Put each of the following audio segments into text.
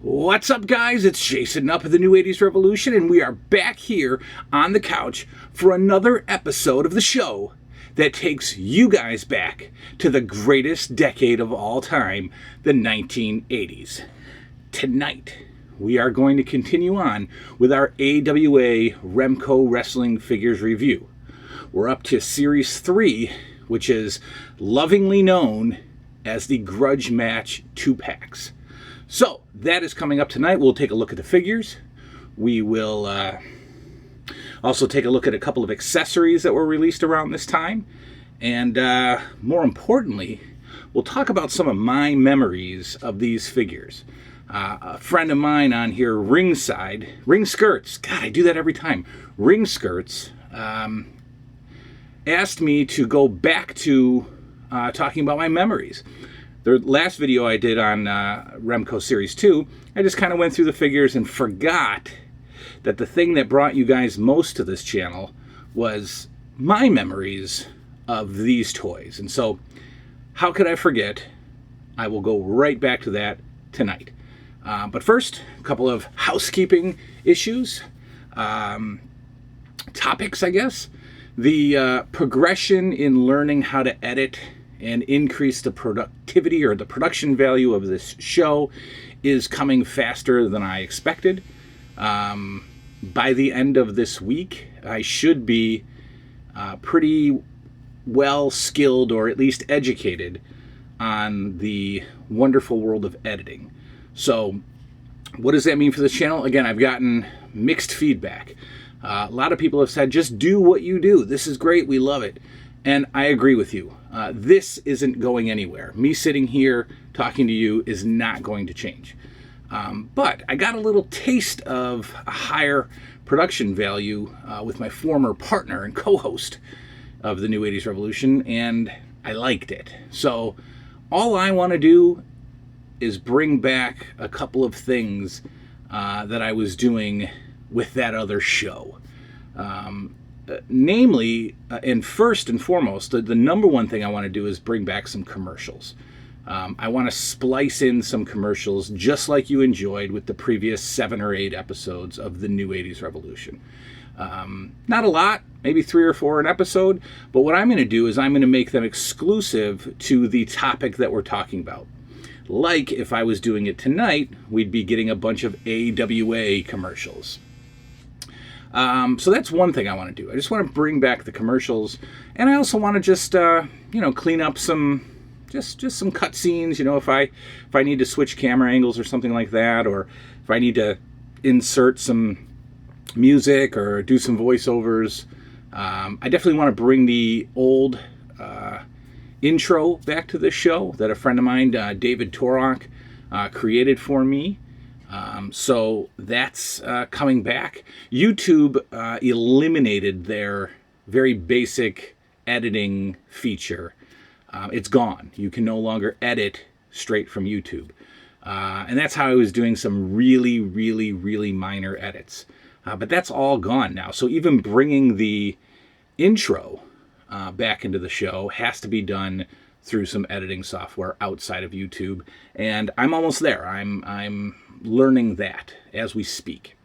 What's up, guys? It's Jason up at the New 80s Revolution, and we are back here on the couch for another episode of the show that takes you guys back to the greatest decade of all time, the 1980s. Tonight, we are going to continue on with our AWA Remco Wrestling Figures review. We're up to Series 3, which is lovingly known as the Grudge Match 2-packs. So, that is coming up tonight. We'll take a look at the figures. We will also take a look at a couple of accessories that were released around this time. And more importantly, we'll talk about some of my memories of these figures. A friend of mine on here, Ring Skirts, God, I do that every time, Ring Skirts, asked me to go back to talking about my memories. The last video I did on Remco Series 2, I just kind of went through the figures and forgot that the thing that brought you guys most to this channel was my memories of these toys. And so, how could I forget? I will go right back to that tonight. But first, a couple of housekeeping issues. Topics, I guess. The progression in learning how to edit and increase the productivity or the production value of this show is coming faster than I expected. By the end of this week, I should be pretty well skilled, or at least educated, on the wonderful world of editing. So, what does that mean for this channel? Again, I've gotten mixed feedback. A lot of people have said, just do what you do. This is great. We love it. And I agree with you. This isn't going anywhere. Me sitting here talking to you is not going to change. But I got a little taste of a higher production value with my former partner and co-host of the New 80s Revolution, and I liked it. So all I want to do is bring back a couple of things that I was doing with that other show. Namely, and first and foremost, the number one thing I want to do is bring back some commercials. I want to splice in some commercials just like you enjoyed with the previous 7 or 8 episodes of the New 80s Revolution. Not a lot, maybe 3 or 4 an episode, but what I'm going to do is I'm going to make them exclusive to the topic that we're talking about. Like if I was doing it tonight, we'd be getting a bunch of AWA commercials. So that's one thing I want to do. I just want to bring back the commercials, and I also want to just clean up some some cutscenes. If I need to switch camera angles or something like that, or if I need to insert some music or do some voiceovers. I definitely want to bring the old intro back to this show that a friend of mine, David Torok, created for me. So that's coming back. YouTube eliminated their very basic editing feature. It's gone. You can no longer edit straight from YouTube. And that's how I was doing some really, really, really minor edits. But that's all gone now. So even bringing the intro back into the show has to be done through some editing software outside of YouTube. And I'm almost there. I'm learning that as we speak.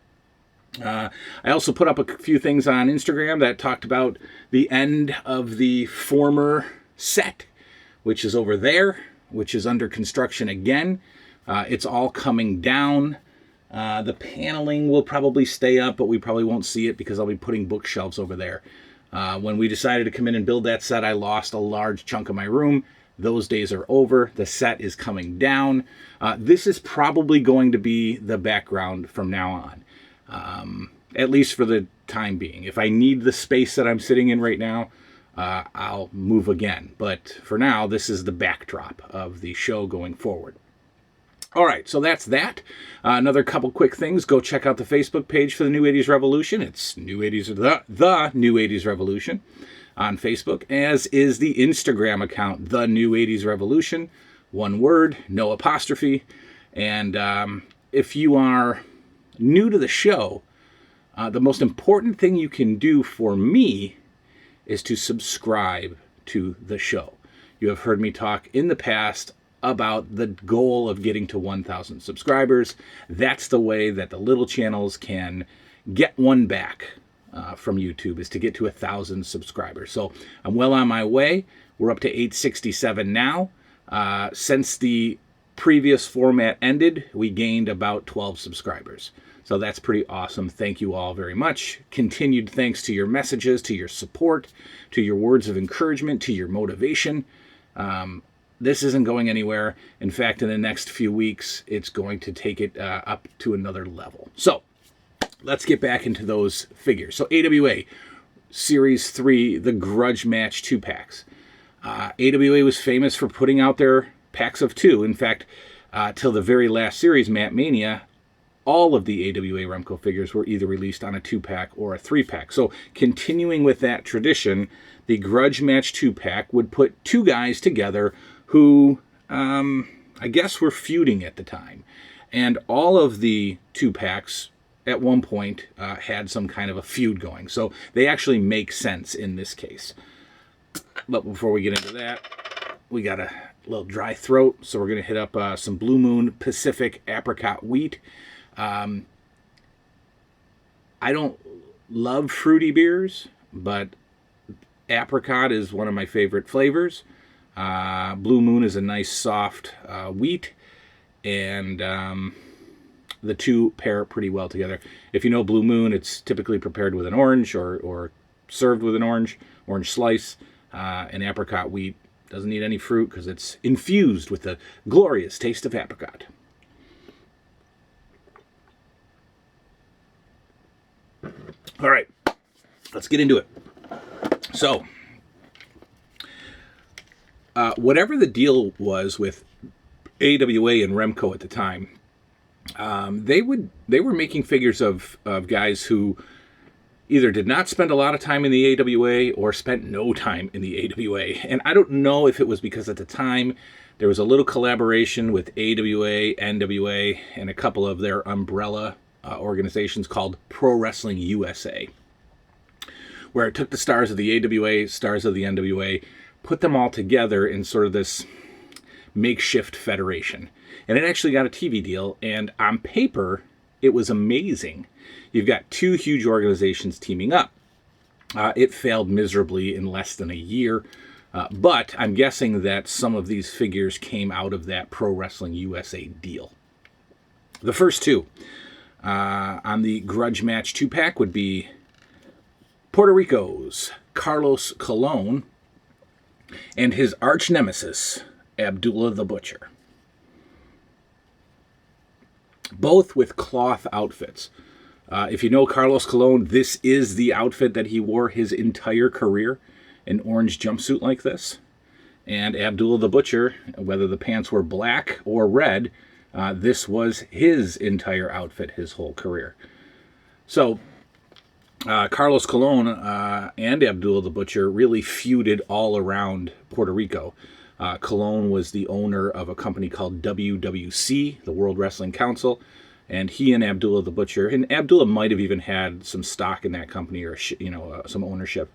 I also put up a few things on Instagram that talked about the end of the former set, which is over there, which is under construction again. It's all coming down. The paneling will probably stay up, but we probably won't see it because I'll be putting bookshelves over there. When we decided to come in and build that set, I lost a large chunk of my room. Those days are over. The set is coming down. This is probably going to be the background from now on, at least for the time being. If I need the space that I'm sitting in right now, I'll move again. But for now, this is the backdrop of the show going forward. All right, so that's that. Another couple quick things. Go check out the Facebook page for the New 80s Revolution. It's New 80s, the New 80s Revolution on Facebook, as is the Instagram account, The New 80s Revolution. One word, no apostrophe. And if you are new to the show, the most important thing you can do for me is to subscribe to the show. You have heard me talk in the past about the goal of getting to 1,000 subscribers. That's the way that the little channels can get one back from YouTube, is to get to 1,000 subscribers. So I'm well on my way. We're up to 867 now. Since the previous format ended, we gained about 12 subscribers. So that's pretty awesome. Thank you all very much. Continued thanks to your messages, to your support, to your words of encouragement, to your motivation. This isn't going anywhere. In fact, in the next few weeks, it's going to take it up to another level. So let's get back into those figures. So AWA Series 3, the Grudge Match 2-packs. AWA was famous for putting out their packs of 2. In fact, till the very last series, Mat Mania, all of the AWA Remco figures were either released on a 2-pack or a 3-pack. So continuing with that tradition, the Grudge Match 2-pack would put 2 guys together who, I guess, were feuding at the time. And all of the 2-packs at one point had some kind of a feud going. So they actually make sense in this case. But before we get into that, we got a little dry throat, so we're going to hit up some Blue Moon Pacific Apricot Wheat. I don't love fruity beers, but apricot is one of my favorite flavors. Blue Moon is a nice soft wheat, and the two pair pretty well together. If you know Blue Moon, it's typically prepared with an orange or served with an orange slice. And apricot wheat doesn't need any fruit because it's infused with the glorious taste of apricot. All right, let's get into it. So, whatever the deal was with AWA and Remco at the time, they were making figures of guys who either did not spend a lot of time in the AWA or spent no time in the AWA. And I don't know if it was because at the time there was a little collaboration with AWA, NWA, and a couple of their umbrella organizations called Pro Wrestling USA, where it took the stars of the AWA, stars of the NWA, put them all together in sort of this makeshift federation. And it actually got a TV deal, and on paper, it was amazing. You've got 2 huge organizations teaming up. It failed miserably in less than a year, but I'm guessing that some of these figures came out of that Pro Wrestling USA deal. The first 2 on the Grudge Match 2-pack would be Puerto Rico's Carlos Cologne and his arch nemesis, Abdullah the Butcher. Both with cloth outfits. If you know Carlos Cologne, this is the outfit that he wore his entire career, an orange jumpsuit like this. And Abdullah the Butcher, whether the pants were black or red, this was his entire outfit his whole career. So Carlos Cologne and Abdullah the Butcher really feuded all around Puerto Rico. Cologne was the owner of a company called WWC, the World Wrestling Council, and he and Abdullah the Butcher, and Abdullah might have even had some stock in that company or some ownership,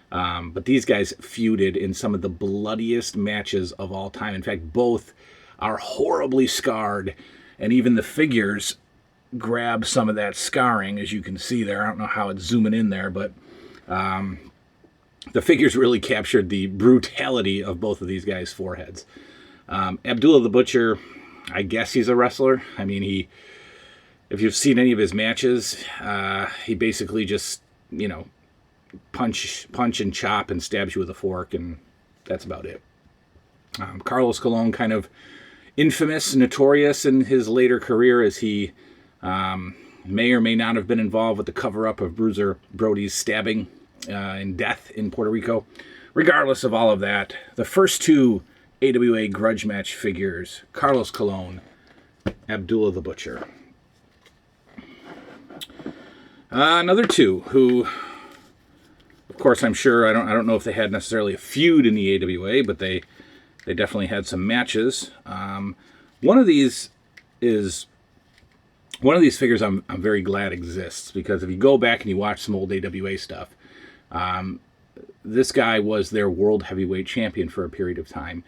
but these guys feuded in some of the bloodiest matches of all time. In fact, both are horribly scarred, and even the figures grab some of that scarring, as you can see there. I don't know how it's zooming in there, but the figures really captured the brutality of both of these guys' foreheads. Abdullah the Butcher, I guess he's a wrestler. I mean, if you've seen any of his matches, he basically just, punch and chop and stabs you with a fork, and that's about it. Carlos Cologne, kind of infamous, notorious in his later career, as he may or may not have been involved with the cover-up of Bruiser Brody's stabbing and death in Puerto Rico. Regardless of all of that, the first 2 AWA Grudge Match figures, Carlos Cologne, Abdullah the Butcher. Another 2 who, of course, I'm sure, I don't know if they had necessarily a feud in the AWA, but they definitely had some matches. One of these figures I'm very glad exists, because if you go back and you watch some old AWA stuff, this guy was their world heavyweight champion for a period of time,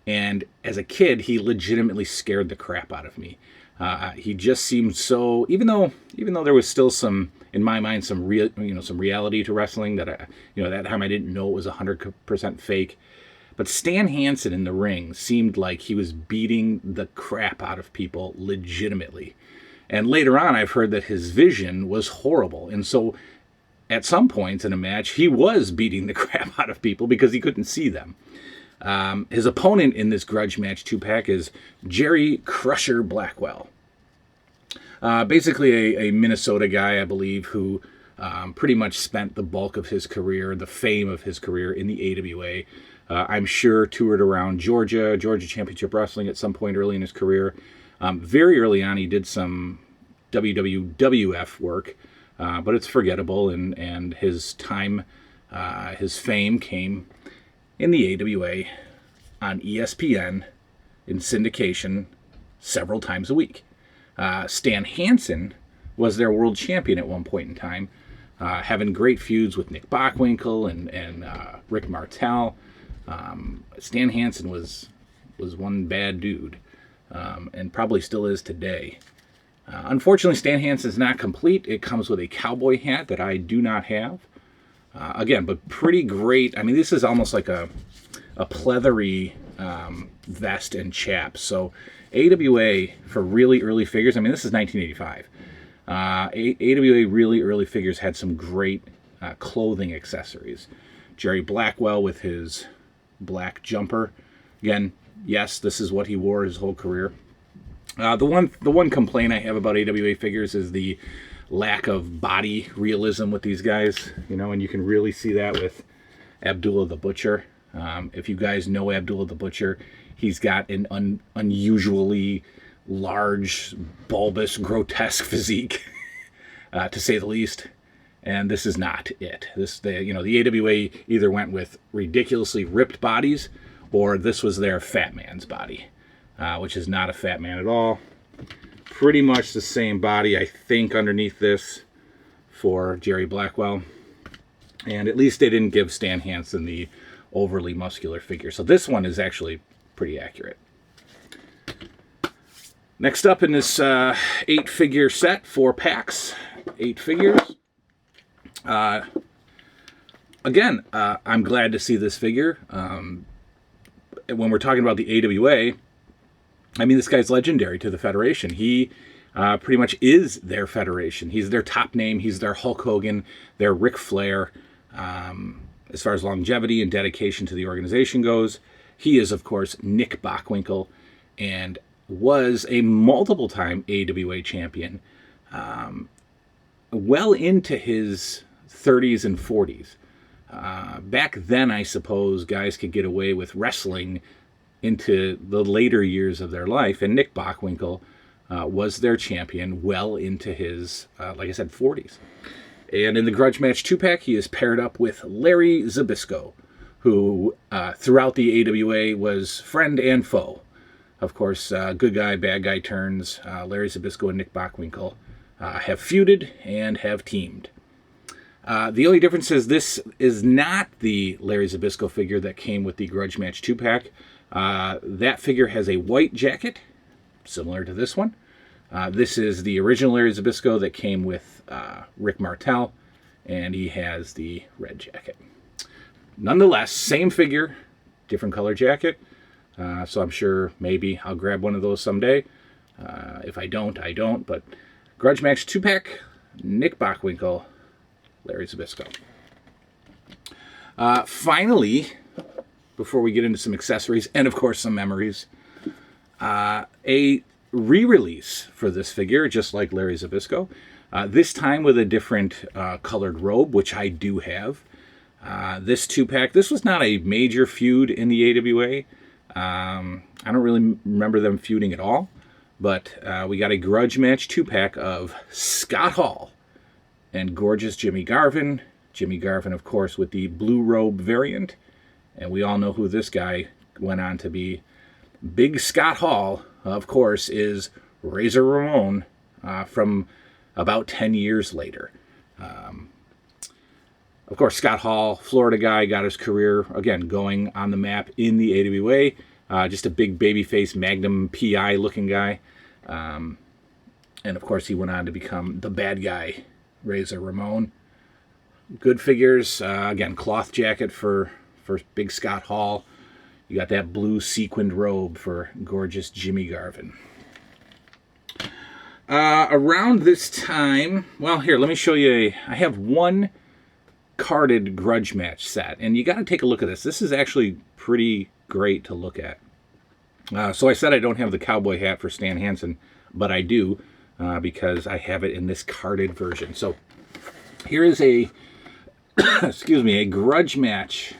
And as a kid, he legitimately scared the crap out of me. He just seemed so, even though there was still some, in my mind, some reality to wrestling that that time I didn't know it was 100% fake. But Stan Hansen in the ring seemed like he was beating the crap out of people legitimately. And later on, I've heard that his vision was horrible. And so at some points in a match, he was beating the crap out of people because he couldn't see them. His opponent in this Grudge Match 2-pack is Jerry Crusher Blackwell. Basically a Minnesota guy, I believe, who pretty much spent the bulk of his career, the fame of his career in the AWA. I'm sure toured around Georgia Championship Wrestling at some point early in his career. Very early on, he did some WWF work, but it's forgettable, and his time, his fame came in the AWA on ESPN in syndication several times a week. Stan Hansen was their world champion at one point in time, having great feuds with Nick Bockwinkel and Rick Martel. Stan Hansen was one bad dude, and probably still is today. Unfortunately, Stan Hansen's not complete. It comes with a cowboy hat that I do not have. Again, but pretty great. I mean, this is almost like a pleathery vest and chaps. So AWA for really early figures, I mean, this is 1985. AWA really early figures had some great clothing accessories. Jerry Blackwell with his black jumper. Again, yes, this is what he wore his whole career. The one complaint I have about AWA figures is the lack of body realism with these guys, and you can really see that with Abdullah the Butcher. If you guys know Abdullah the Butcher, he's got an unusually large, bulbous, grotesque physique, to say the least. And this is not it. The AWA either went with ridiculously ripped bodies, or this was their fat man's body, which is not a fat man at all. Pretty much the same body, I think, underneath this for Jerry Blackwell. And at least they didn't give Stan Hansen the overly muscular figure. So this one is actually pretty accurate. Next up in this 8-figure set, 4 packs, 8 figures. Again, I'm glad to see this figure. When we're talking about the AWA, I mean, this guy's legendary to the Federation. He pretty much is their Federation. He's their top name. He's their Hulk Hogan, their Ric Flair. As far as longevity and dedication to the organization goes, he is, of course, Nick Bockwinkel, and was a multiple-time AWA champion, well into his 30s and 40s. Back then, I suppose, guys could get away with wrestling into the later years of their life, and Nick Bockwinkel was their champion well into his, like I said, 40s. And in the Grudge Match 2-pack, he is paired up with Larry Zbyszko, who throughout the AWA was friend and foe. Of course, good guy, bad guy turns. Larry Zbyszko and Nick Bockwinkel have feuded and have teamed. The only difference is this is not the Larry Zbyszko figure that came with the Grudge Match 2-pack. That figure has a white jacket, similar to this one. This is the original Larry Zbyszko that came with Rick Martel, and he has the red jacket. Nonetheless, same figure, different color jacket. So I'm sure maybe I'll grab one of those someday. If I don't, I don't. But Grudge Match 2-pack, Nick Bockwinkel, Larry Zbyszko. Finally, before we get into some accessories and, of course, some memories, a re-release for this figure, just like Larry Zbyszko. This time with a different colored robe, which I do have. This 2-pack, this was not a major feud in the AWA. I don't really remember them feuding at all. But we got a Grudge Match 2-pack of Scott Hall and gorgeous Jimmy Garvin. Jimmy Garvin, of course, with the blue robe variant. And we all know who this guy went on to be. Big Scott Hall, of course, is Razor Ramon from about 10 years later. Of course, Scott Hall, Florida guy, got his career, again, going on the map in the AWA. Just a big babyface Magnum PI looking guy. And of course, he went on to become the bad guy, Razor Ramon. Good figures. Again, cloth jacket for Big Scott Hall. You got that blue sequined robe for gorgeous Jimmy Garvin. Around this time, well, here, let me show you. I have one carded grudge match set, and you got to take a look at this. This is actually pretty great to look at. So I said I don't have the cowboy hat for Stan Hansen, but I do because I have it in this carded version. So here is a, excuse me, a grudge match.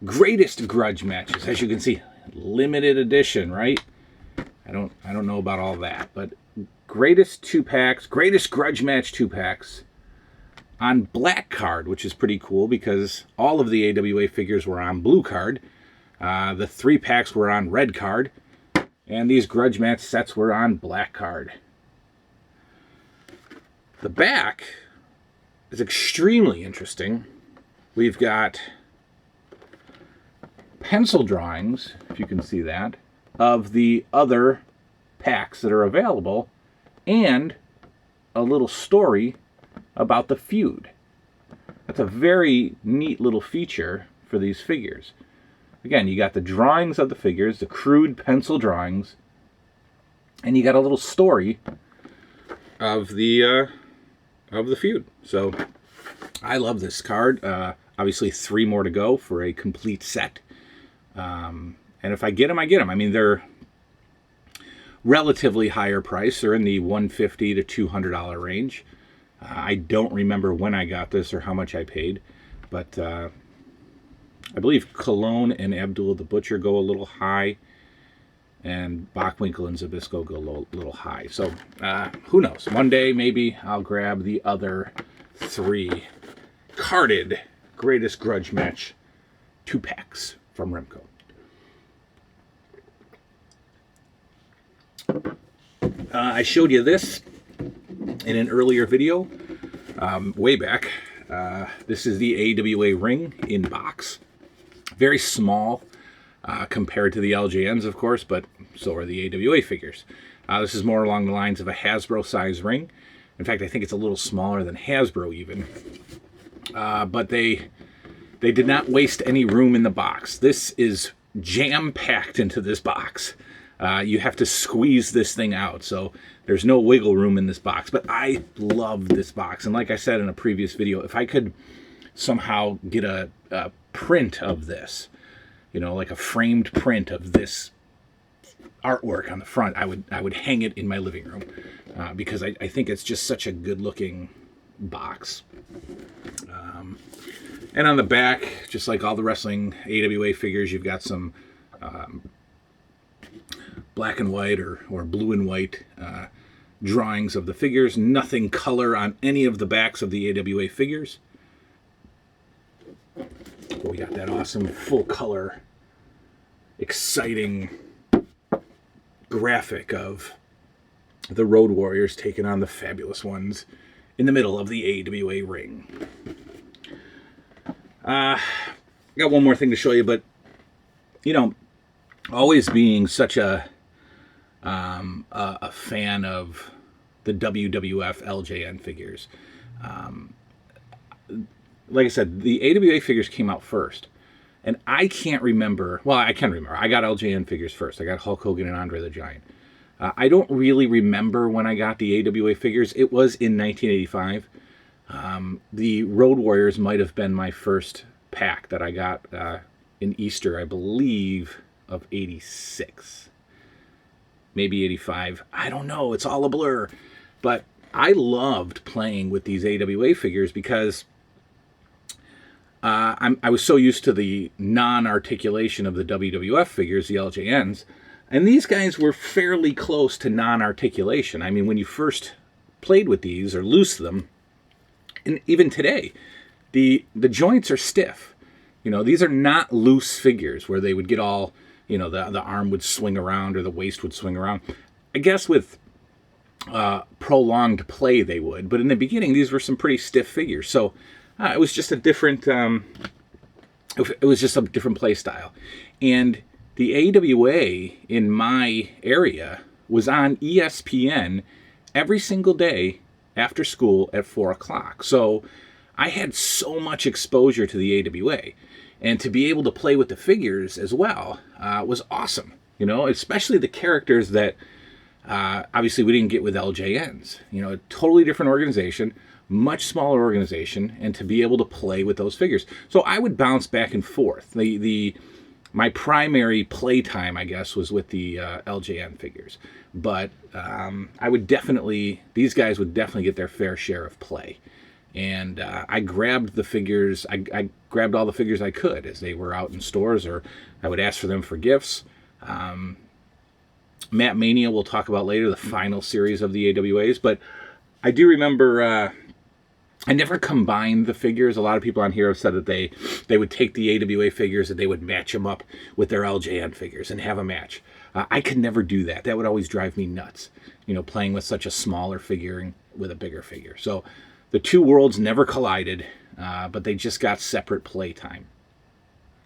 Greatest Grudge Matches, as you can see, limited edition, right? I don't know about all that, but greatest 2-packs, Greatest Grudge Match 2-packs on black card, which is pretty cool because all of the AWA figures were on blue card. The 3-packs were on red card, and these grudge match sets were on black card. The back is extremely interesting. We've got pencil drawings, if you can see that, of the other packs that are available, and a little story about the feud. That's a very neat little feature for these figures. Again, you got the drawings of the figures, the crude pencil drawings, and you got a little story of the feud. So I love this card. Obviously 3 more to go for a complete set. And if I get them, I get them. I mean, they're relatively higher price. They're in the $150 to $200 range. I don't remember when I got this or how much I paid, but I believe Cologne and Abdullah the Butcher go a little high, and Bockwinkel and Zabisco go a little high. So who knows? One day maybe I'll grab the other 3 carded Greatest Grudge Match 2-packs from Remco. I showed you this in an earlier video, way back. This is the AWA Ring in box. Very small compared to the LJNs, of course, but so are the AWA figures. This is more along the lines of a Hasbro size ring. In fact, I think it's a little smaller than Hasbro even. But they did not waste any room in the box. This is jam-packed into this box. You have to squeeze this thing out, so there's no wiggle room in this box. But I love this box, and like I said in a previous video, if I could somehow get a print of this, you know, like a framed print of this artwork on the front, I would hang it in my living room because I think it's just such a good-looking box. And on the back, just like all the wrestling AWA figures, you've got some black and white or blue and white drawings of the figures. Nothing color on any of the backs of the AWA figures. But we got that awesome full color, exciting graphic of the Road Warriors taking on the Fabulous Ones in the middle of the AWA ring. I got one more thing to show you, but you know, always being such a fan of the WWF LJN figures. Like I said, the AWA figures came out first, and I can't remember. Well, I can remember. I got LJN figures first. I got Hulk Hogan and Andre the Giant. I don't really remember when I got the AWA figures. It was in 1985. The Road Warriors might have been my first pack that I got in Easter, I believe, of 86. Maybe 85. I don't know. It's all a blur. But I loved playing with these AWA figures because I was so used to the non-articulation of the WWF figures, the LJNs, and these guys were fairly close to non-articulation. I mean, when you first played with these or loosed them, and even today, the joints are stiff. You know, these are not loose figures where they would get all, you know, the arm would swing around or the waist would swing around. I guess with prolonged play they would, but in the beginning these were some pretty stiff figures. So it was just a different, it was just a different play style. And the AWA in my area was on ESPN every single day after school at 4 o'clock. So I had so much exposure to the AWA. And to be able to play with the figures as well was awesome. Especially the characters that obviously we didn't get with LJNs. A totally different organization, much smaller organization, and to be able to play with those figures. So I would bounce back and forth. My primary play time, I guess, was with the LJN figures. But these guys would definitely get their fair share of play. And I grabbed the figures, I grabbed all the figures I could as they were out in stores, or I would ask for them for gifts. Mat Mania we'll talk about later, the final series of the AWAs. But I do remember I never combined the figures. A lot of people on here have said that they would take the AWA figures and they would match them up with their LJN figures and have a match. I could never do that. That would always drive me nuts, playing with such a smaller figure with a bigger figure. So the two worlds never collided, but they just got separate play time.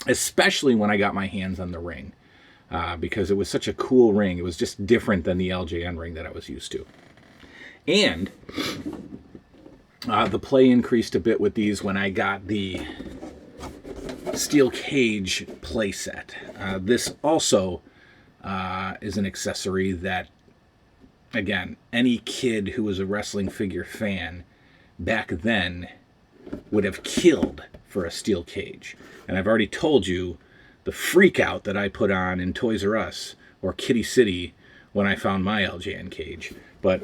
Especially when I got my hands on the ring, because it was such a cool ring. It was just different than the LJN ring that I was used to. And the play increased a bit with these when I got the steel cage playset. This also is an accessory that, again, any kid who was a wrestling figure fan back then would have killed for a steel cage. And I've already told you the freak out that I put on in Toys R Us or Kitty City when I found my LJN cage. But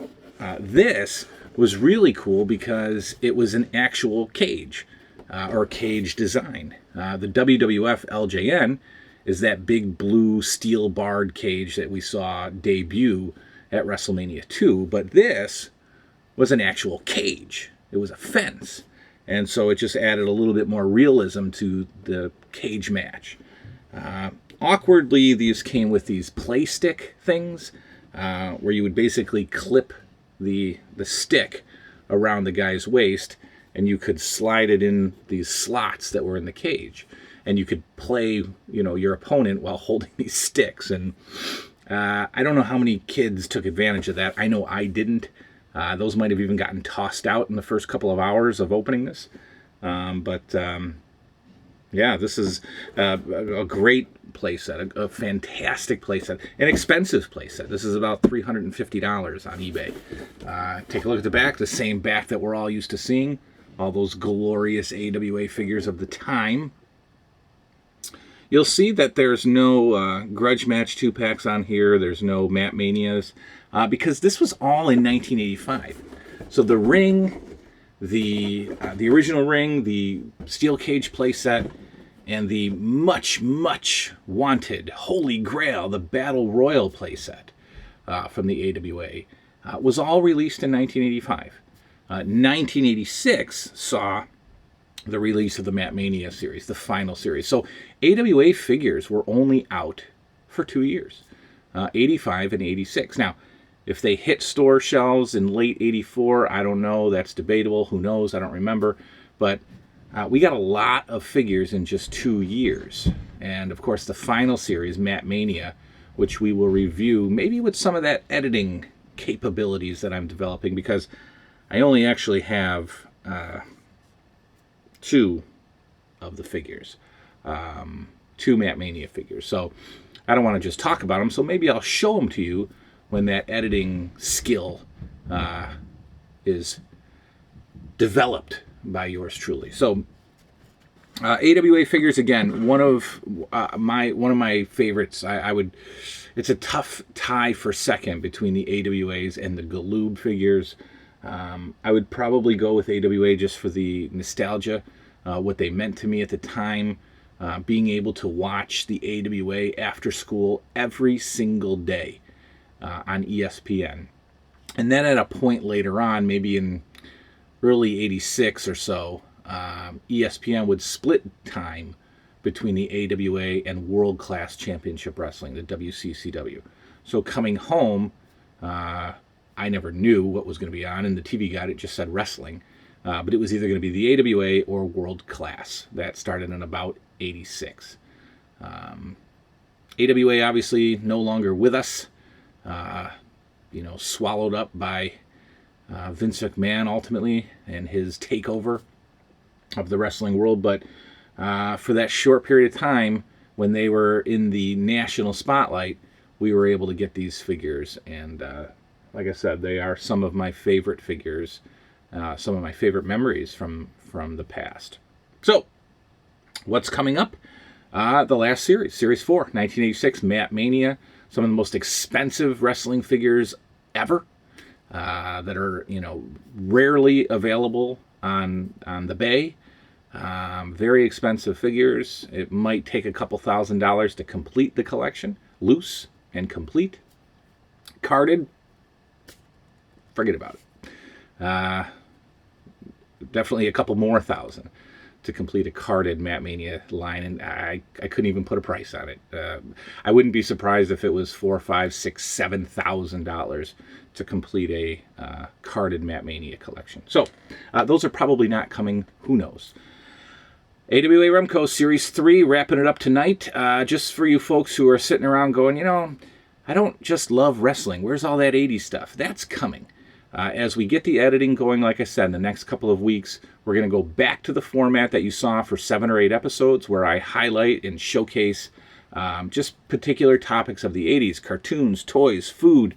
this was really cool because it was an actual cage, or cage design. The WWF LJN is that big blue steel barred cage that we saw debut at WrestleMania 2, but this was an actual cage. It was a fence. And so it just added a little bit more realism to the cage match. Awkwardly, these came with these play stick things, where you would basically clip the stick around the guy's waist, and you could slide it in these slots that were in the cage. And you could play, your opponent while holding these sticks. And I don't know how many kids took advantage of that. I know I didn't. Those might have even gotten tossed out in the first couple of hours of opening this. Yeah, this is a great playset, a fantastic playset, an expensive playset. This is about $350 on eBay. Take a look at the back, the same back that we're all used to seeing. All those glorious AWA figures of the time. You'll see that there's no Grudge Match 2-packs on here. There's no Mat Manias, because this was all in 1985. So the ring, the original ring, the steel cage playset, and the much, much wanted Holy Grail, the Battle Royal playset from the AWA, was all released in 1985. 1986 saw the release of the Mat Mania series, the final series. So AWA figures were only out for 2 years, 85 and 86. Now, if they hit store shelves in late 84, I don't know. That's debatable. Who knows? I don't remember. But we got a lot of figures in just 2 years. And, of course, the final series, Mat Mania, which we will review maybe with some of that editing capabilities that I'm developing, because I only actually have 2 of the figures, 2 Mat Mania figures. So I don't want to just talk about them, so maybe I'll show them to you when that editing skill is developed by yours truly. So AWA figures, again, one of my favorites. It's a tough tie for second between the AWAs and the Galoob figures. I would probably go with AWA just for the nostalgia, what they meant to me at the time, being able to watch the AWA after school every single day on ESPN. And then at a point later on, maybe in early 86 or so, ESPN would split time between the AWA and World Class Championship Wrestling, the WCCW. So coming home, I never knew what was going to be on, and the TV guide, it just said wrestling. But it was either going to be the AWA or World Class. That started in about 86. AWA obviously no longer with us, swallowed up by Vince McMahon ultimately and his takeover of the wrestling world. But for that short period of time when they were in the national spotlight, we were able to get these figures. And like I said, they are some of my favorite figures, some of my favorite memories from the past. So, what's coming up? The last series, Series 4, 1986, Mat Mania. Some of the most expensive wrestling figures ever that are, rarely available on the Bay. Very expensive figures. It might take a couple $1,000s to complete the collection. Loose and complete. Carded, forget about it. Definitely a couple more $1,000 to complete a carded Mat Mania line, and I couldn't even put a price on it. I wouldn't be surprised if it was $4,000, $5,000, $6,000, $7,000 to complete a carded Mat Mania collection. So those are probably not coming. Who knows? AWA Remco Series 3, wrapping it up tonight. Just for you folks who are sitting around going, I don't just love wrestling. Where's all that 80s stuff? That's coming. As we get the editing going, like I said, in the next couple of weeks, we're going to go back to the format that you saw for 7 or 8 episodes, where I highlight and showcase just particular topics of the 80s, cartoons, toys, food,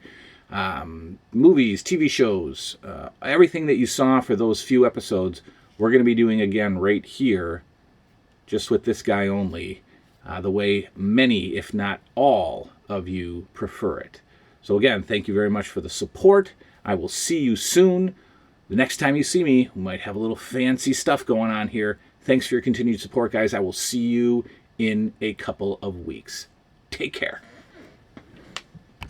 movies, TV shows, everything that you saw for those few episodes, we're going to be doing again right here, just with this guy only, the way many, if not all, of you prefer it. So again, thank you very much for the support. I will see you soon. The next time you see me, we might have a little fancy stuff going on here. Thanks for your continued support, guys. I will see you in a couple of weeks. Take care.